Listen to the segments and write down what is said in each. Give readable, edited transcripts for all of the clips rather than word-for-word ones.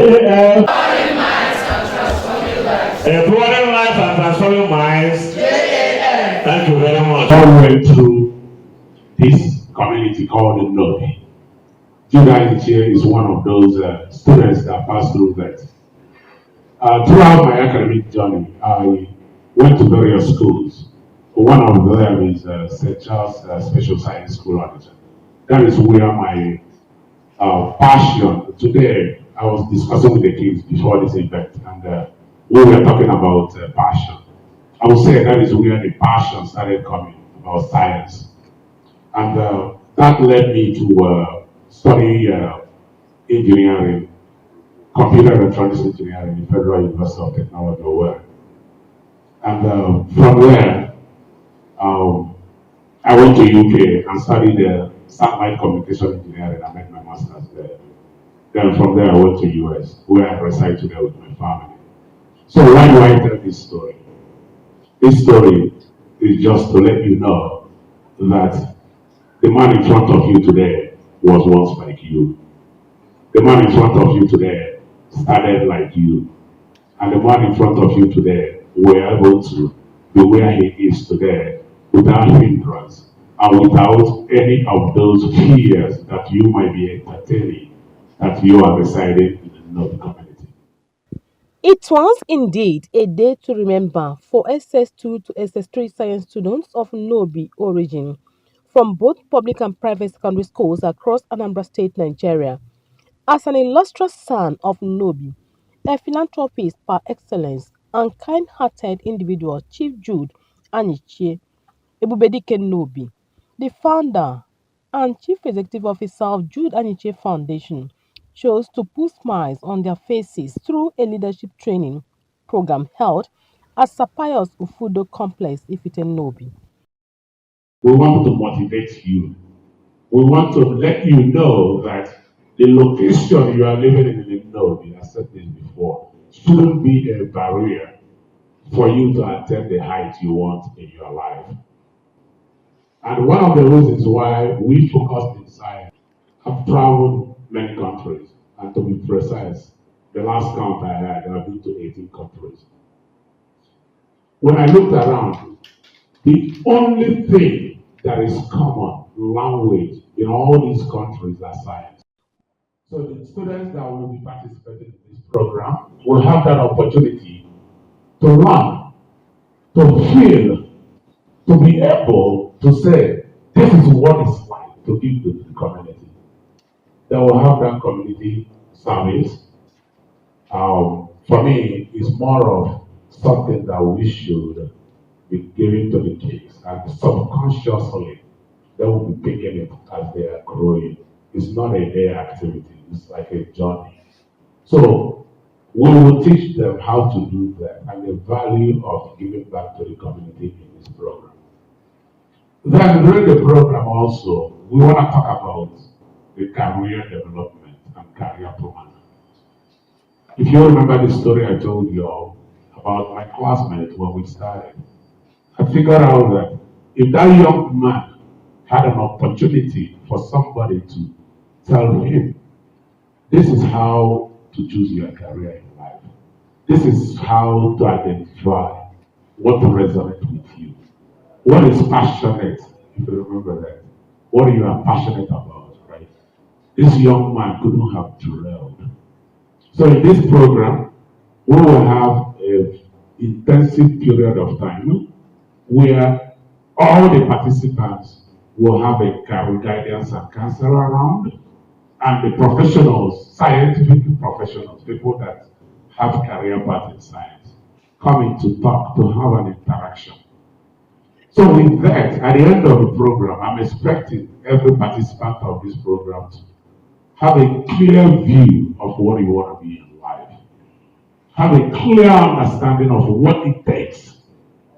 Empowering lives and transforming minds. Thank you very much. I went through this community called the Nobi. Jude Anyichie is one of those students that passed through that. Throughout my academic journey, I went to various schools. One of them is St. Charles Special Science School. That is where my passion. Today, I was discussing with the kids before this event, and we were talking about passion. I would say that is where the passion started coming about science, and that led me to study engineering, computer electronics engineering in Federal University of Technology, Owerri. And from there, I went to UK and studied satellite communication engineering. I made my master's there. Then from there, I went to US, where I reside today with my family. So why do I tell this story? This story is just to let you know that the man in front of you today was once like you. The man in front of you today started like you. And the man in front of you today were able to be where he is today without hindrance and without any of those fears that you might be entertaining that you are residing in another community. It was indeed a day to remember for SS2 to SS3 science students of Nobi origin from both public and private secondary schools across Anambra State, Nigeria. As an illustrious son of Nobi, a philanthropist par excellence, and kind-hearted individual, Chief Jude Anyichie Ebubedike Nobi, the founder and chief executive officer of Jude Anyichie Foundation, chose to put smiles on their faces through a leadership training program held at Sapios Ufudo Complex, Ifite Nobi. We want to motivate you. We want to let you know that the location you are living in Nobi, I said this before, shouldn't be a barrier for you to attain the height you want in your life. And one of the reasons why we focused in science, I've traveled many countries, and to be precise, the last count I had, I've been to 18 countries. When I looked around, the only thing that is common language in all these countries are science. So the students that will be participating in this program will have that opportunity to learn, to feel, to be able to say, this is what it's like to give to the community. They will have that community service. For me, it's more of something that we should be giving to the kids, and subconsciously they will be picking it as they are growing. It's not a day activity, it's like a journey. So we will teach them how to do that and the value of giving back to the community in this program. Then during the program also, we want to talk about the career development and career planning. If you remember the story I told you all about my classmate when we started, I figured out that if that young man had an opportunity for somebody to tell him, this is how to choose your career in life. This is how to identify what resonates with you. What is passionate, if you remember that. What you are passionate about, right? This young man couldn't have drilled. So in this program, we will have an intensive period of time where all the participants will have a career guidance and counselor around, and the professionals, scientific professionals, people that have career path in science, coming to talk, to have an interaction. So with that, at the end of the program, I'm expecting every participant of this program to have a clear view of what you want to be in life. Have a clear understanding of what it takes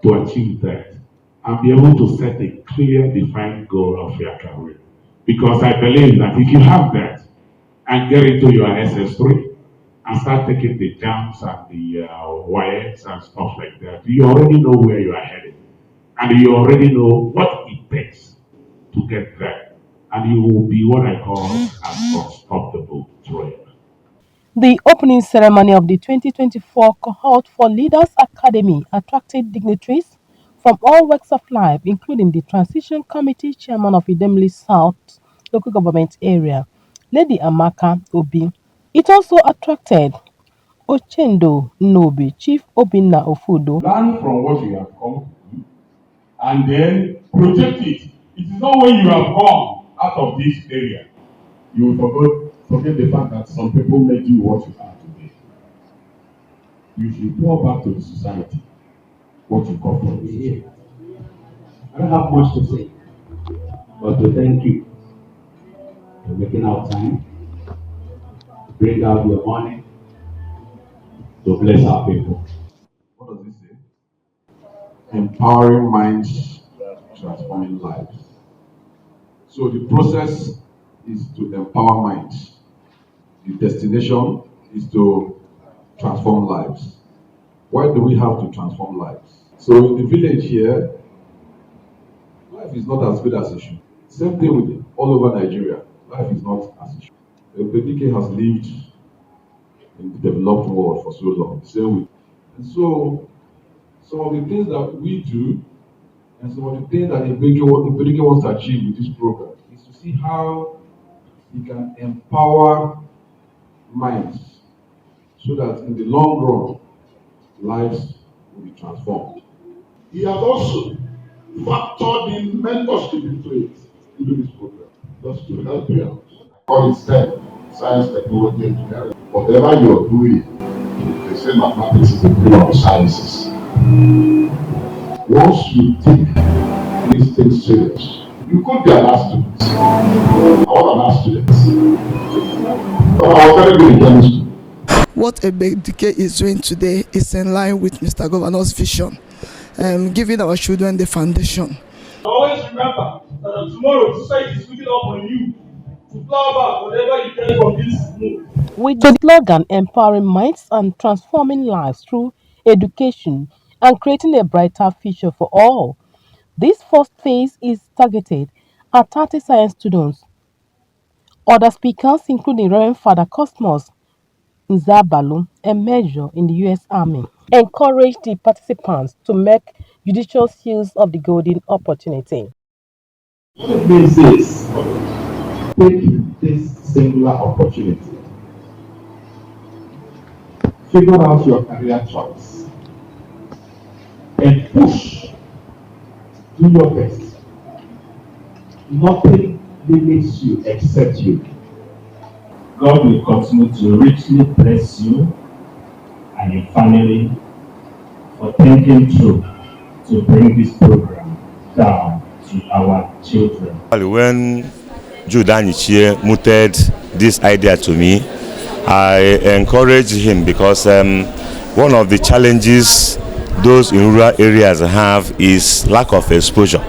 to achieve that, and be able to set a clear, defined goal of your career. Because I believe that if you have that and get into your SS3 and start taking the jumps and the YX and stuff like that, you already know where you are headed. And you already know what it takes to get there. And you will be what I call an unstoppable trainer. The opening ceremony of the 2024 Cohort for Leaders Academy attracted dignitaries from all walks of life, including the Transition Committee Chairman of Idemili South Local Government Area, Lady Amaka Obi. It also attracted Ochendo Nobi, Chief Obinna Ofudo. Learn from what you have come to and then project it. It is not when you have gone out of this area, you will forget the fact that some people made you what you are today. You should pour back to the society what you got from the society. I don't have much to say, but to thank you for making out time to bring out your money to bless our people. What does it say? Empowering minds, transforming lives. So the process is to empower minds. The destination is to transform lives. Why do we have to transform lives? So in the village here, life is not as good as it should. Same thing with all over Nigeria. Life is not as it should. Ebedike has lived in the developed world for so long. Same with, and so some of the things that we do and some of the things that Ebedike wants to achieve with this program is to see how he can empower minds so that in the long run, lives will be transformed. He has also factored in mentorship into this program, just to help you out. I call it STEM, science, technology, engineering. Whatever you're doing, they say mathematics is the queen of the sciences. Once you take these things serious, you could be an art student. I want an art student. But I was very good in chemistry. What Ebedike is doing today is in line with Mr. Governor's vision, giving our children the foundation. Always remember that tomorrow society is looking up on you to plow back whatever you get from this move. With the slogan Empowering Minds and Transforming Lives through Education and Creating a Brighter Future for All, this first phase is targeted at 30 science students. Other speakers, including Reverend Father Cosmos Nzabalu, a major in the U.S. Army, encouraged the participants to make judicious use of the golden opportunity. What it means is, take this singular opportunity, figure out your career choice, and push, do your best. Nothing limits you except you. God will continue to richly bless you and your family for thinking through to bring this program down to our children. When Jude Anyichie mooted this idea to me, I encouraged him because one of the challenges those in rural areas have is lack of exposure.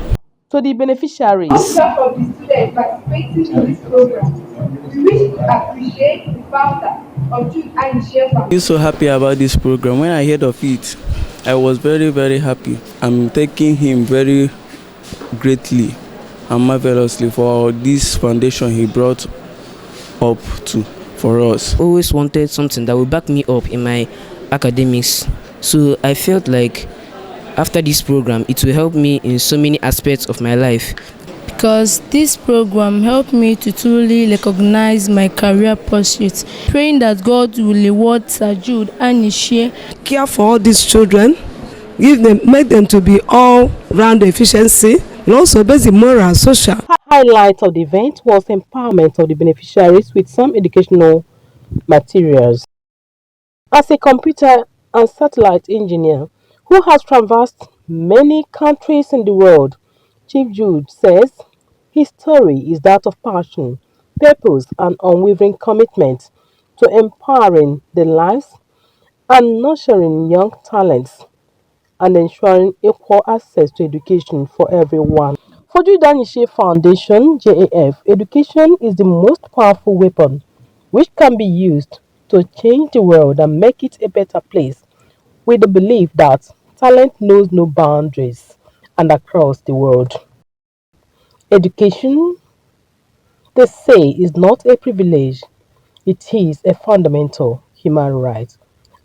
To the beneficiaries, On behalf of the students participating in this program, we wish to appreciate the founder of Jude Anyichie Foundation. I'm so happy about this program. When I heard of it, I was very, very happy. I'm thanking him very greatly and marvelously for this foundation he brought up to for us. Always wanted something that would back me up in my academics. So I felt like after this program, it will help me in so many aspects of my life. Because this program helped me to truly recognize my career pursuits, praying that God will reward Sir Jude Anyichie. Care for all these children, make them to be all round efficiency, and also basic moral and social. Highlight of the event was empowerment of the beneficiaries with some educational materials. As a computer and satellite engineer who has traversed many countries in the world, Chief Jude says his story is that of passion, purpose, and unwavering commitment to empowering the lives and nurturing young talents and ensuring equal access to education for everyone. For Jude Anyichie Foundation, JAF, education is the most powerful weapon which can be used to change the world and make it a better place, with the belief that talent knows no boundaries and across the world. Education, they say, is not a privilege, It is a fundamental human right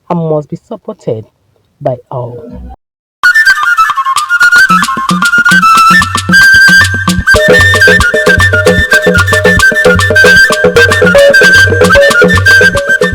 and must be supported by all.